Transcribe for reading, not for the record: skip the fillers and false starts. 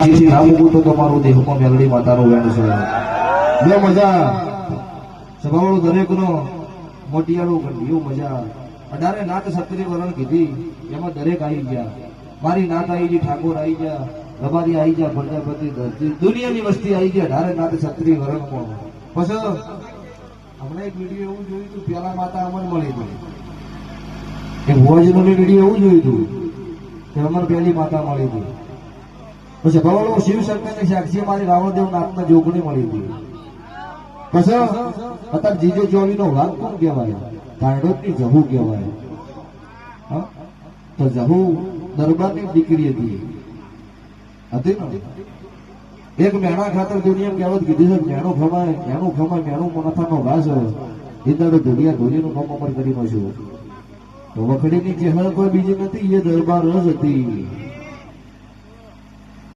તો તમારું દેહમાં મેલડી માતાનો વેણ છે બે મજા સભાવાળો દરેકનો મોટિયાળો ગંઢિયો મજા 18 નાત 17 વરણ કીધી એમાં દરેક આવી ગયા મારી નાત આવી ગઈ ઠાકોર આવી ગયા રબારી આવી ગયા પ્રજાપતિ દુનિયાની વસ્તી આવી ગયા 18 નાત 17 વરણ પણ પછી હમણાં એક વિડીયો એવું જોયું હતું પેલા માતા અમન મળી હતી એક ભોજનનો વિડીયો એવું જોયું હતું કે અમર પહેલી માતા મળી હતી પછી ભગવાન શિવશંકરની સાક્ષી મારી રાવણદેવ નાથના જોગણી મળી હતી પછી અત્યારે જીજો ચોવીનો વાઘ કોણ કહેવાય કાંડોદની જહુ કહેવાય તો જહુ દરબારની દીકરી હતી ને એક મેણા ખાતર દુનિયા કહેવત કીધી છે મેણું ખમાય મેણું માથાનો ઘાસ એ તારે દુનિયા ધોરીનું કામ અમર કરી નાખ્યું તો વખડીની ચહેરા કોઈ બીજી નથી એ દરબાર જ હતી